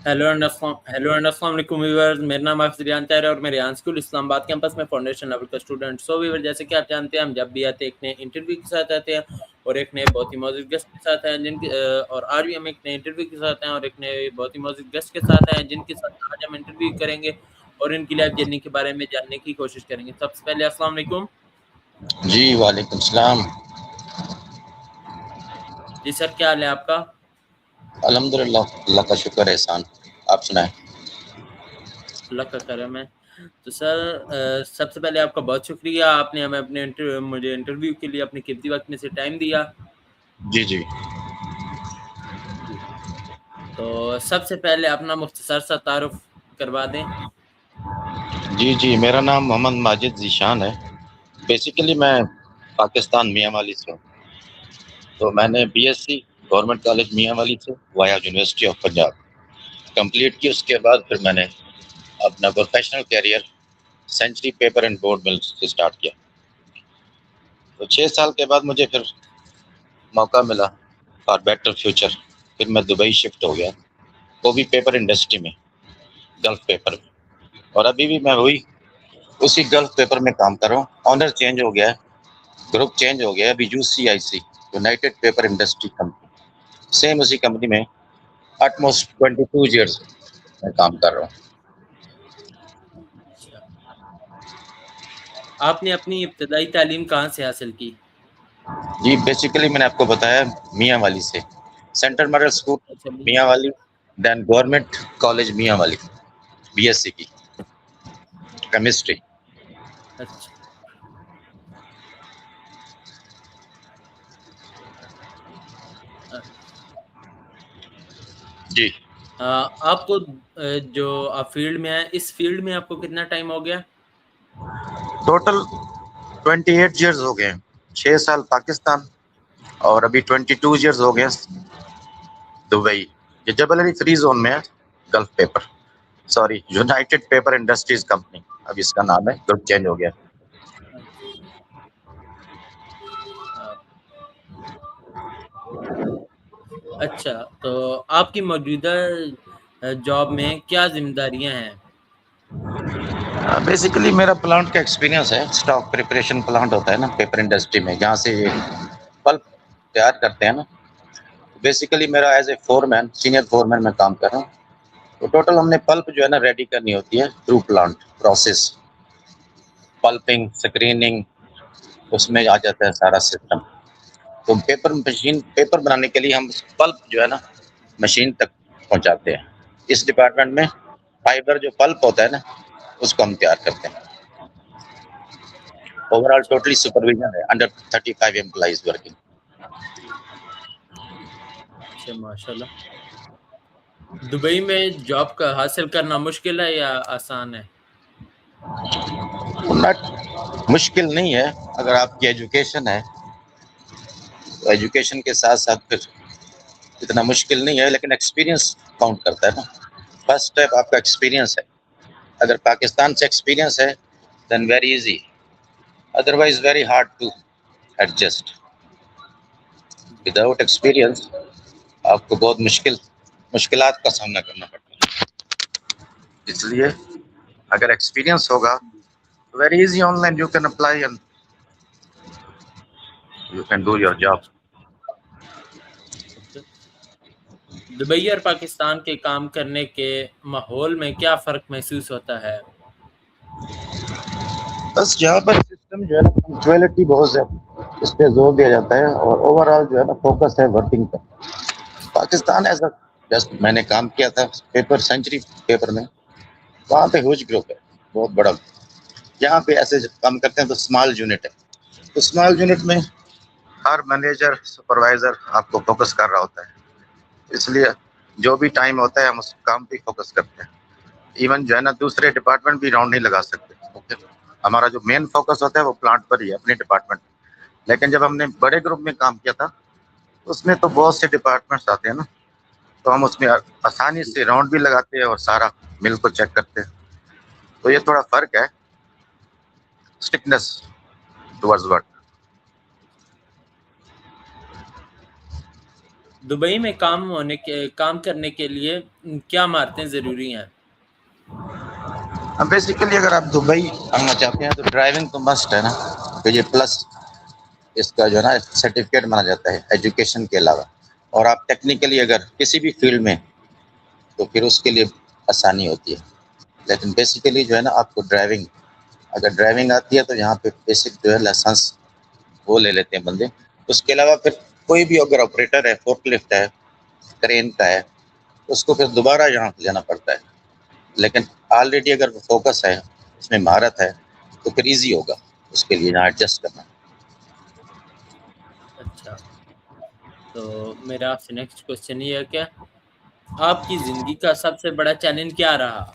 Hello and अस्सलाम वालेकुम viewers. मेरा नाम हाफिज़ रियान ताहिर है और मैं रियान स्कूल इस्लामाबाद कैंपस में फाउंडेशन लेवल का स्टूडेंट। सो व्यूअर, जैसे कि आप जानते हैं, हम जब भी आते हैं एक नए इंटरव्यू के साथ आते हैं और एक नए बहुत ही मौजूद गेस्ट के साथ हैं और आज भी हम एक नए इंटरव्यू के साथ हैं और एक नए बहुत ही मौजूद गेस्ट के साथ हैं जिनके साथ आज हम इंटरव्यू करेंगे और इनकी लाइफ जर्नी के बारे में जानने की कोशिश करेंगे। सबसे पहले अस्सलाम वालेकुम। जी वालेकुम सलाम। जी सर, क्या हाल है आपका? अल्हम्दुलिल्लाह, अल्लाह का शुक्र है, एहसान। आप सुनाएं। अल्लाह का करम है। तो सर, सबसे पहले आपका बहुत शुक्रिया, आपने हमें मुझे इंटरव्यू के लिए अपने कीमती वक्त में से टाइम दिया। जी जी जी। तो सबसे पहले अपना मुख्तसर सा तारुफ करवा दें। जी जी मेरा नाम मोहम्मद माजिद ज़ीशान है। बेसिकली मैं पाकिस्तान मियाँ वाली से हूँ। तो मैंने BSc government college Mianwali से via university of Punjab complete की। उसके बाद फिर मैंने अपना professional career century paper and board mill से स्टार्ट किया। तो 6 साल के बाद मुझे फिर मौका मिला फॉर बेटर फ्यूचर। फिर मैं दुबई शिफ्ट हो गया, वो भी पेपर इंडस्ट्री में, गल्फ पेपर में। और अभी भी मैं वही उसी गल्फ पेपर में काम कर रहा हूँ। ऑनर चेंज हो गया है, ग्रुप चेंज हो गया है, अभी UCIC united paper industry company, same उसी कंपनी में ऑलमोस्ट 22 ईयर्स मैं काम कर रहा हूँ। अच्छा, आपने अपनी इब्तदाई तालीम कहाँ से हासिल की? जी बेसिकली मैंने आपको बताया मियाँ वाली से, सेंट्रल मॉडल स्कूल अच्छा मियाँ वाली, देन गवर्नमेंट कॉलेज मियाँ वाली, बीएससी की केमिस्ट्री। अच्छा। जी आपको जो आप फील्ड में है, इस फील्ड में आपको कितना टाइम हो गया? टोटल 28 ईयर्स हो गए हैं। 6 साल पाकिस्तान और अभी 22 ईयर्स हो गए दुबई। ये जबल अली फ्री जोन में है, gulf paper, sorry United paper industries company, अब इसका नाम है, ग्रुप चेंज हो गया। अच्छा। अच्छा, तो आपकी मौजूदा जॉब में क्या जिम्मेदारियां हैं? बेसिकली मेरा प्लांट का एक्सपीरियंस है। स्टॉक प्रिपरेशन प्लांट होता है ना पेपर इंडस्ट्री में, जहाँ से ये पल्प तैयार करते हैं ना। बेसिकली मेरा as a foreman, senior foreman में काम कर रहा हूँ। तो टोटल हमने पल्प जो है ना रेडी करनी होती है through plant process, pulping, screening, उसमें आ जाता है सारा सिस्टम। तो पेपर बनाने के लिए हम पल्प जो है ना मशीन तक पहुंचाते हैं। इस डिपार्टमेंट में फाइबर जो पल्प होता है ना, उसको हम तैयार करते हैं। ओवरऑल अच्छा। टोटली सुपरविजन है, अंडर 35 एम्प्लॉइज वर्किंग। अच्छा, माशाल्लाह। दुबई में जॉब का हासिल करना मुश्किल है या आसान है? नट मुश्किल नहीं है अगर आपकी एजुकेशन है, तो एजुकेशन के साथ साथ फिर इतना मुश्किल नहीं है, लेकिन एक्सपीरियंस काउंट करता है ना। फर्स्ट स्टेप आपका एक्सपीरियंस है। अगर पाकिस्तान से एक्सपीरियंस है then very easy, otherwise very hard to adjust. Without experience आपको बहुत मुश्किलात का सामना करना पड़ता है। इसलिए अगर एक्सपीरियंस होगा तो very easy, online you can apply and you can do your अच्छा, जॉब। माशाल्लाह। दुबई और पाकिस्तान के काम करने के माहौल में क्या फ़र्क महसूस होता है? बस यहाँ पर सिस्टम जो है ना, पंक्चुअलिटी बहुत है, इस पे जोर दिया जाता है, और ओवरऑल जो है ना फोकस है वर्किंग पर। पाकिस्तान ऐसा, जस्ट मैंने काम किया था पेपर सेंचुरी पेपर में, वहाँ पे ह्यूज ग्रुप है, बहुत बड़ा। यहाँ पे ऐसे जब काम करते हैं तो स्मॉल यूनिट है, तो स्मॉल यूनिट में हर मैनेजर सुपरवाइजर आपको फोकस कर रहा होता है। इसलिए जो भी टाइम होता है हम उस काम पे फोकस करते हैं। इवन जो है ना दूसरे डिपार्टमेंट भी राउंड नहीं लगा सकते। ओके, हमारा जो मेन फोकस होता है वो प्लांट पर ही है, अपने डिपार्टमेंट। लेकिन जब हमने बड़े ग्रुप में काम किया था तो उसमें तो बहुत से डिपार्टमेंट्स आते हैं ना, तो हम उसमें आसानी से राउंड भी लगाते हैं और सारा मिल को चेक करते हैं। तो ये थोड़ा फर्क है, स्टिकनेस टुवर्ड्स वर्क। दुबई में काम करने के लिए क्या महारतें ज़रूरी हैं? अब बेसिकली अगर आप दुबई आना चाहते हैं तो ड्राइविंग तो मस्ट है ना, तो ये प्लस इसका जो है ना सर्टिफिकेट माना जाता है एजुकेशन के अलावा। और आप टेक्निकली अगर किसी भी फील्ड में, तो फिर उसके लिए आसानी होती है। लेकिन बेसिकली जो है ना आपको ड्राइविंग, अगर ड्राइविंग आती है तो यहाँ पे बेसिक जो है लाइसेंस वो ले लेते हैं बंदे। उसके अलावा फिर कोई भी अगर ऑपरेटर है, फोर्कलिफ्ट है, क्रेन का है, उसको फिर दोबारा यहाँ लेना पड़ता है। लेकिन ऑलरेडी अगर फोकस है, उसमें महारत है, तो फिर ईजी होगा उसके लिए यहाँ एडजस्ट करना। अच्छा, तो मेरा आपसे नेक्स्ट क्वेश्चन ये है कि आपकी ज़िंदगी का सबसे बड़ा चैलेंज क्या रहा?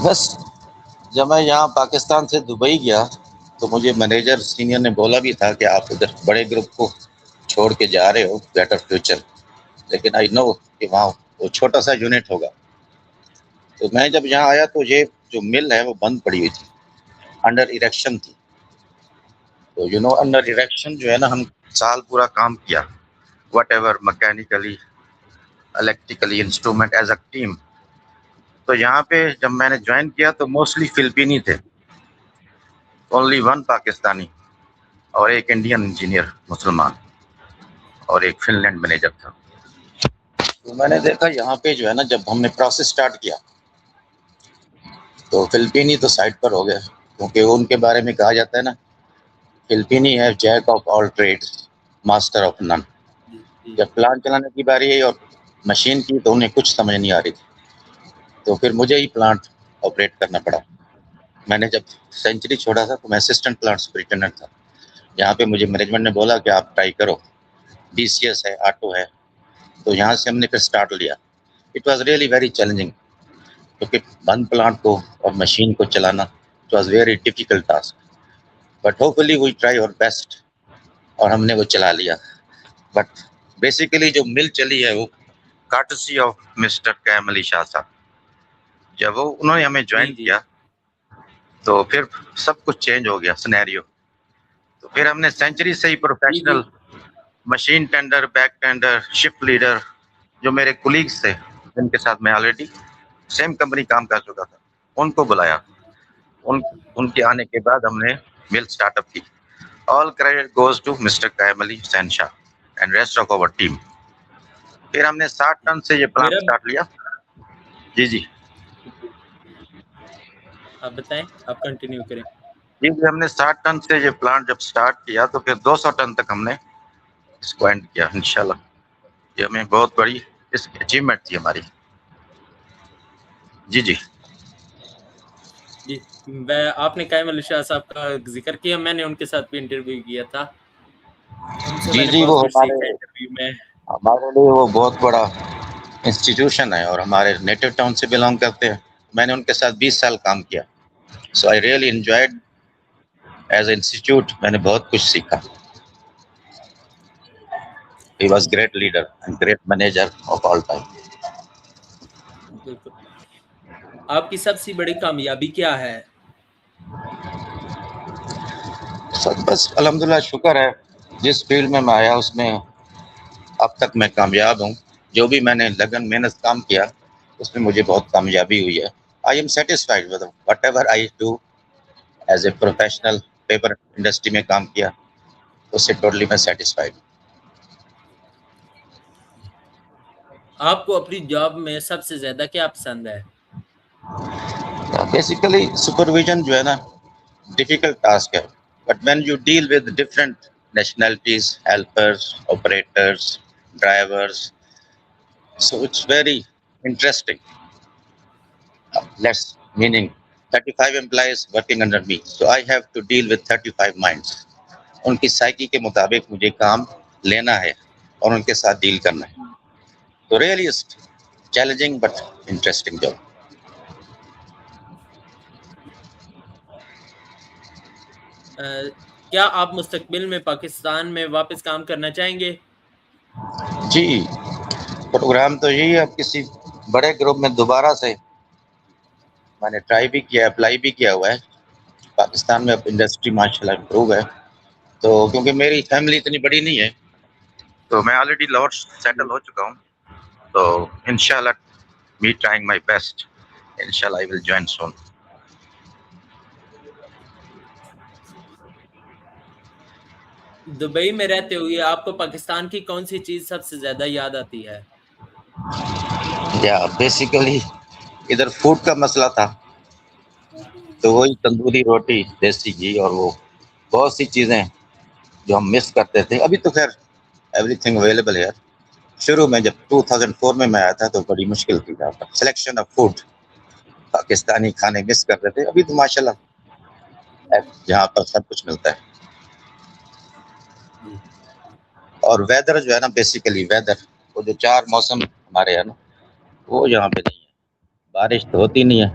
बस जब मैं यहाँ पाकिस्तान से दुबई गया तो मुझे मैनेजर सीनियर ने बोला भी था कि आप उधर बड़े ग्रुप को छोड़ के जा रहे हो, बेटर फ्यूचर। लेकिन आई नो कि वहाँ वो छोटा सा यूनिट होगा। तो मैं जब यहाँ आया तो ये जो मिल है वो बंद पड़ी हुई थी, अंडर इरेक्शन थी। तो अंडर इरेक्शन जो है ना, हम साल पूरा काम किया, whatever mechanically, electrically, instrument as a team. तो यहाँ पे जब मैंने ज्वाइन किया तो मोस्टली फिलिपीनी थे, ओनली वन पाकिस्तानी और एक इंडियन इंजीनियर मुसलमान और एक फिनलैंड मैनेजर था। तो मैंने देखा यहाँ पे जो है ना, जब हमने प्रोसेस स्टार्ट किया तो फिलिपीनी तो साइड पर हो गए, क्योंकि उनके बारे में कहा जाता है ना, फिलिपीनी है jack of all trades, master of none. जी, जी। जब प्लांट चलाने की बारी आई और मशीन की, तो उन्हें कुछ समझ नहीं आ रही थी। तो फिर मुझे ही प्लांट ऑपरेट करना पड़ा। मैंने जब सेंचुरी छोड़ा था तो मैं असिस्टेंट प्लांट सुपरिटेंडेंट था। यहाँ पे मुझे मैनेजमेंट ने बोला कि आप ट्राई करो, डीसीएस है, ऑटो है। तो यहाँ से हमने फिर स्टार्ट लिया। It was really very challenging, क्योंकि बंद प्लांट को और मशीन को चलाना it was very difficult task. But hopefully we try our best और हमने वो चला लिया। बट बेसिकली जो मिल चली है वो courtesy of mister Qaim Ali Shah साहब। जब वो उन्होंने हमें जी, ज्वाइन जी। किया तो फिर सब कुछ चेंज हो गया सिनेरियो। तो फिर हमने सेंचुरी से ही जी, जी। Professional machine tender, back tender, shift leader, जो मेरे कुलीग्स थे जिनके साथ मैं ऑलरेडी सेम कंपनी काम कर चुका था, उनको बुलाया। उन उनके आने के बाद हमने मिल स्टार्टअप की। All credit goes to mister Qaim Ali Hussain Shah and rest of our team. फिर हमने 60 टन से ये प्लांट मेरा स्टार्ट लिया। जी जी आप बताएँ, आप कंटिन्यू करें। जी जी, हमने 60 टन से ये प्लांट जब स्टार्ट किया तो फिर 200 टन तक हमने इसको एंड किया इंशाल्लाह। ये हमें बहुत बड़ी इसकी अचीवमेंट थी हमारी। जी जी जी, मैं आपने कायम अली शाह साहब का ज़िक्र किया, मैंने उनके साथ भी इंटरव्यू किया था। उनसे जी मैंने जी, वो बहुत कुछ हमारे सीखा इंटरव्यू में। हमारे लिए वो बहुत बड़ा इंस्टीट्यूशन है और हमारे नेटिव टाउन से बिलोंग करते हैं। मैंने उनके साथ 20 साल काम किया। So I really enjoyed as institute. मैंने बहुत कुछ सीखा। He was great leader and great manager of all time. बिल्कुल। आपकी सबसे बड़ी कामयाबी क्या है? सब बस अल्हम्दुलिल्लाह शुक्र है, जिस फील्ड में मैं आया उसमें अब तक मैं कामयाब हूँ। जो भी मैंने लगन मेहनत काम किया उसमें मुझे बहुत कामयाबी हुई है। I am satisfied with whatever I do as a professional. Paper industry में काम किया, उससे टोटली मैं सेटिस्फाइड। आपको अपनी जॉब में सबसे ज़्यादा क्या पसंद है? बेसिकली सुपरविजन जो है ना, डिफिकल्ट टास्क है। But when you deal with different nationalities, helpers, operators, drivers, so it's very interesting. Let's meaning 35 employees working under me, so I have to deal with 35 minds. उनकी psyche के मुताबिक मुझे काम लेना है और उनके साथ डील करना है। तो really challenging but interesting job. Uh, क्या आप मुस्तकबिल में पाकिस्तान में वापस काम करना चाहेंगे? जी, प्रोग्राम तो यही है, अब किसी बड़े ग्रुप में दोबारा से मैंने ट्राई भी किया, अप्लाई भी किया हुआ है। पाकिस्तान में अब इंडस्ट्री माशाल्लाह इम्प्रूव है, तो क्योंकि मेरी फैमिली इतनी बड़ी नहीं है, تو میں آلریڈی لاہور سیٹل ہو چکا ہوں. تو انشاءاللہ me trying my best. Inshallah, I will join soon. Dubai میں رہتے ہوئے آپ کو پاکستان کی کون سی چیز سب سے زیادہ یاد آتی ہے؟ بیسیکلی ادھر فوڈ کا مسئلہ تھا تو وہی تندوری روٹی دیسی گھی اور وہ بہت سی چیزیں جو ہم مس کرتے تھے. ابھی تو خیر ایوری تھنگ اویلیبل ہے. شروع میں جب 2004 میں آیا تھا تو بڑی مشکل تھی جہاں پر سلیکشن آف فوڈ. پاکستانی کھانے مس کرتے تھے. ابھی تو ماشاءاللہ جہاں پر سب کچھ ملتا ہے. اور ویدر جو ہے نا بیسیکلی ویدر وہ جو 4 موسم ہمارے ہے نا وہ یہاں پہ نہیں ہے. بارش تو ہوتی نہیں ہے.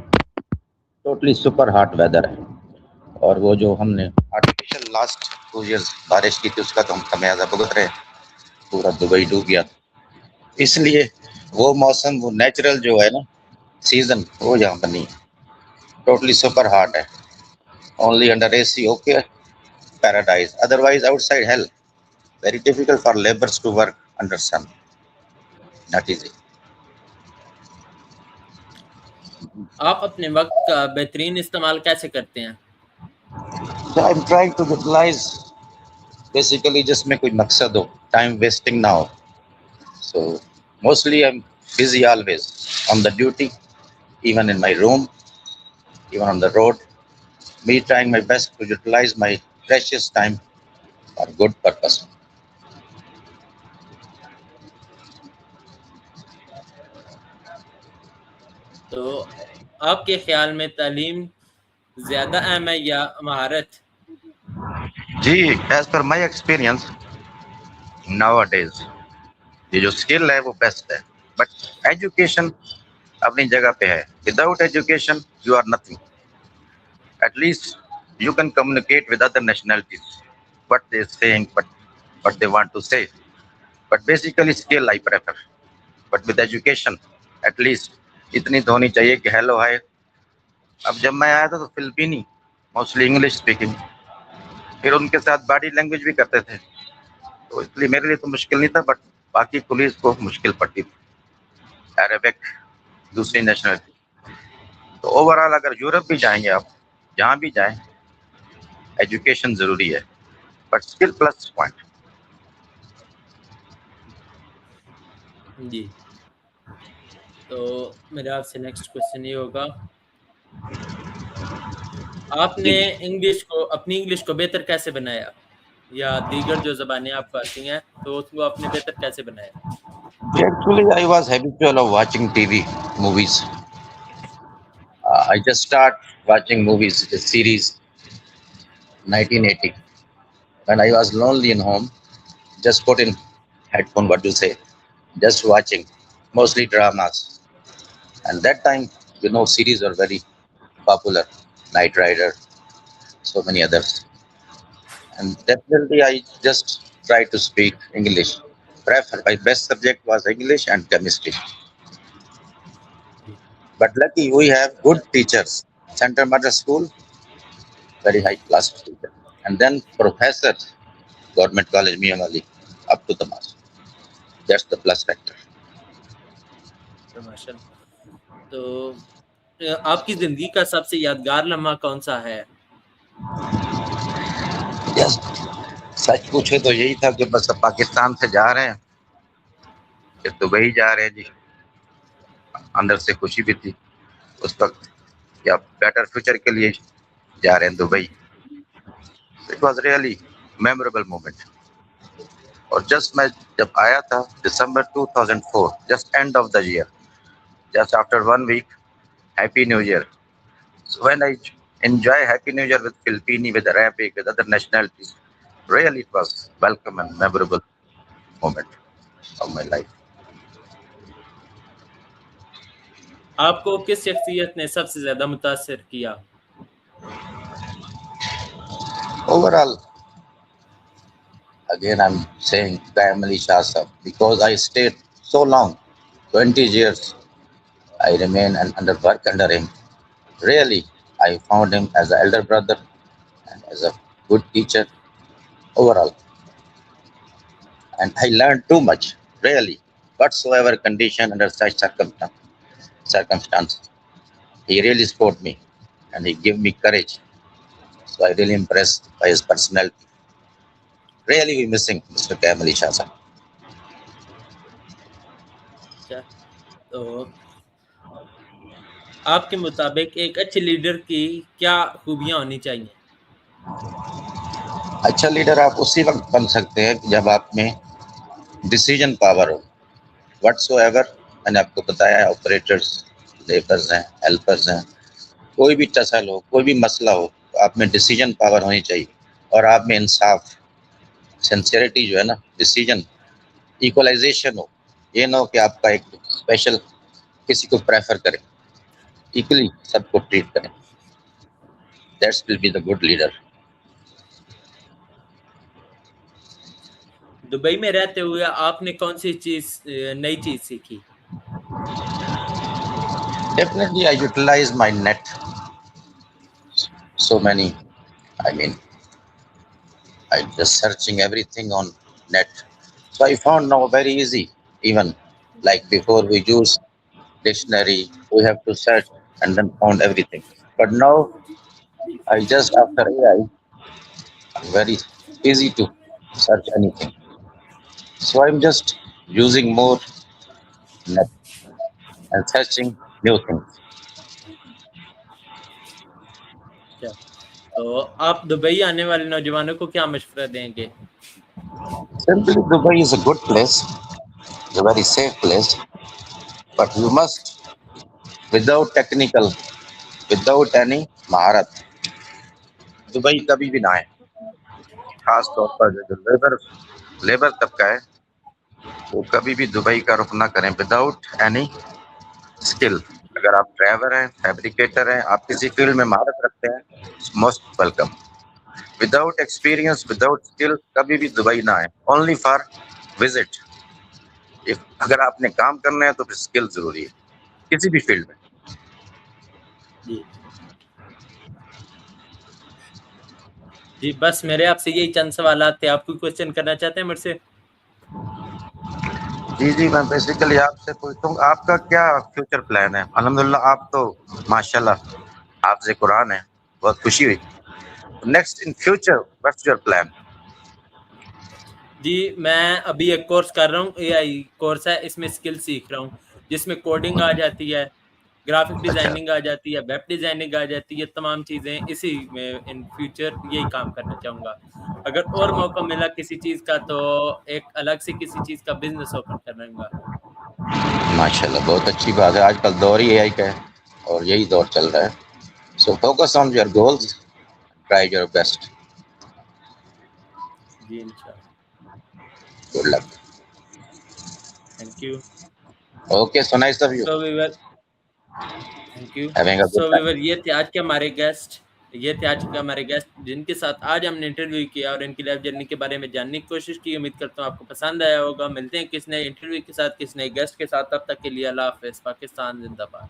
ٹوٹلی سپر ہاٹ ویدر ہے. اور وہ جو ہم نے آرٹیفیشل لاسٹ 2 ایئرز بارش کی تھی اس کا تو ہم خمیازہ بھگت رہے. پورا دبئی ڈوب گیا. اس لیے وہ موسم وہ نیچرل جو ہے نا سیزن وہ یہاں پر نہیں ہے. ٹوٹلی سپر ہاٹ ہے. Only under A C okay paradise. Otherwise outside hell. Very difficult for laborers to work under sun. Not easy. آپ اپنے وقت کا بہترین استعمال کیسے کرتے ہیں؟ So I'm trying to utilize basically جس میں کوئی مقصد ہو. Time wasting نہ ہو. So mostly I'm busy always on the duty, even in my room, even on the road. Me trying my best to utilize my precious time for good purpose. تو آپ کے خیال میں تعلیم زیادہ اہم ہے یا مہارت؟ جی as per my experience nowadays یہ جو اسکل ہے وہ بیسٹ ہے. بٹ ایجوکیشن اپنی جگہ پہ ہے. Without education you are nothing. At least you can communicate with other nationalities what they seeing what they want to say. But basically skill I prefer. But with education at least اتنی تو ہونی چاہیے کہ hello hi. اب جب میں آیا تھا تو فلپینی موسٹلی انگلش اسپیکنگ. پھر ان کے ساتھ باڈی لینگویج بھی کرتے تھے تو اس لیے میرے لیے تو مشکل نہیں تھا. بٹ باقی پولیس کو مشکل پڑتی تھی. عربک دوسری نیشنلٹی. تو اوور آل اگر یورپ بھی جائیں گے آپ جہاں بھی جائیں ایجوکیشن ضروری ہے. But skill plus point. جی تو میرا آپ سے نیکسٹ کوشچن یہ ہوگا آپ نے اپنی انگلش کو بہتر کیسے بنایا یا دیگر جو زبانیں آپ کو آتی ہیں تو اس کو آپ نے بہتر کیسے بنایا؟ Actually, I was habitual of watching TV movies. I just start watching movies, the series 1980. When I was lonely in home, just put in headphone, what do you say? Just watching, mostly dramas. And that time, series are very popular. Knight Rider, so many others. And definitely, I just try to speak English. My best subject was English and chemistry. But lucky we have good teachers. Center Mother School, very high class teacher. And then professors, Government College Miyamali, up to the master. That's the plus factor. تو آپ کی زندگی کا سب سے یادگار لمحہ کون سا ہے؟ Yes. سچ پوچھے تو یہی تھا کہ بس اب پاکستان سے جا رہے ہیں کہ دبئی جا رہے ہیں جی. اندر سے خوشی بھی تھی اس وقت یا بیٹر فیوچر کے لیے جا رہے ہیں Dubai. It was really memorable moment. اور جسٹ میں جب آیا تھا December 2004 just end of the year just after 1 week happy new year. So when I enjoy Happy New Year with Filipini, with Arabic, with other nationalities, really it was welcome and memorable moment of my life. آپ کو کس شخصیت نے سب سے زیادہ متاثر کیا؟ Overall, again I'm saying Qayyum Ali Shah Sahab because I stayed so long, 20 years. I remain and work under him. Really, I found him as an elder brother and as a good teacher overall. and I learned too much, really. Whatsoever condition under such circumstances, he really supported me and he gave me courage. So I really impressed by his personality. Really, we missing Mr. Kamal Ali Shah sir. अच्छा, तो आपके मुताबिक एक अच्छे leader की क्या खूबियां होनी चाहिए? अच्छा लीडर आप उसी वक्त बन सकते हैं जब आप में डिसीजन पावर हो. Whatsoever मैंने आपको बताया है, ऑपरेटर्स, लेबर्स हैं, हेल्पर्स हैं, कोई भी टसल हो, कोई भी मसला हो, तो आप में डिसीजन पावर होनी चाहिए और आप में इंसाफ, सिंसियरिटी जो है ना, डिसीजन, इक्वलाइजेशन हो. ये ना हो कि आपका एक स्पेशल किसी को प्रेफर करें, इक्वली सबको ट्रीट करें. That's will be the good leader. Dubai में रहते हुए आपने कौन सी नई चीज सीखी? Definitely I utilize my net. So many, I mean, I just searching everything on net. So I found now very easy, even like before we use dictionary, we have to search and then found everything. But now I just after AI, very easy to search anything. So I'm just using more net and searching new things. अच्छा, तो आप Dubai आने वाले नौजवानों को क्या मशवरा देंगे? Simply Dubai is a good place, it's a very safe place, but you must without technical, without any maharat, Dubai कभी भी ना आए. खास तौर पर जो लेबर लेबर तबका है वो कभी भी दुबई का रुख ना करें विदाउट एनी स्किल. अगर आप ड्राइवर हैं, फैब्रिकेटर हैं, आप किसी फील्ड में महारत रखते हैं, most welcome. Without experience, without skill कभी भी दुबई ना आए. Only for visit. अगर आपने काम करना है तो फिर स्किल जरूरी है किसी भी फील्ड में. जी जी, बस मेरे आपसे यही चंद सवाल थे. आप कोई क्वेश्चन करना चाहते हैं मेरे से? जी जी, मैं बेसिकली आपसे पूछूं आपका क्या फ्यूचर प्लान है. अल्हम्दुलिल्लाह आप तो माशाल्लाह हाफ़िज़ कुरान है, बहुत खुशी हुई. Next in future what's your plan? जी, मैं अभी एक कोर्स कर रहा हूँ, एआई कोर्स है, इसमें स्किल सीख रहा हूँ, जिसमें कोडिंग आ जाती है, ग्राफिक अच्छा डिजाइनिंग आ जाती है, वेब डिजाइनिंग आ जाती है, तमाम चीज़ें इसी में इन फ्यूचर यही काम करना चाहूँगा. अगर और मौका मिला किसी चीज़ का तो एक अलग से किसी चीज़ का बिजनेस ओपन करूँगा. माशाल्लाह बहुत अच्छी बात है. आजकल दौर ही एआई का है और यही दौर चल रहा है. So focus on your goals, try your best. जी इंशाल्लाह. Good luck. Thank you. Okay, so nice of you. So we were thank you. Having a good so we time. वर ये थे आज के हमारे गेस्ट जिनके साथ आज हमने इंटरव्यू किया और इनकी लाइफ जर्नी के बारे में जानने की कोशिश की. उम्मीद करता हूँ आपको पसंद आया होगा. मिलते हैं किस नए इंटरव्यू के साथ, किस नए गेस्ट के साथ. तब तक के लिए अल्लाह हाफ़िज़. पाकिस्तान जिंदाबाद.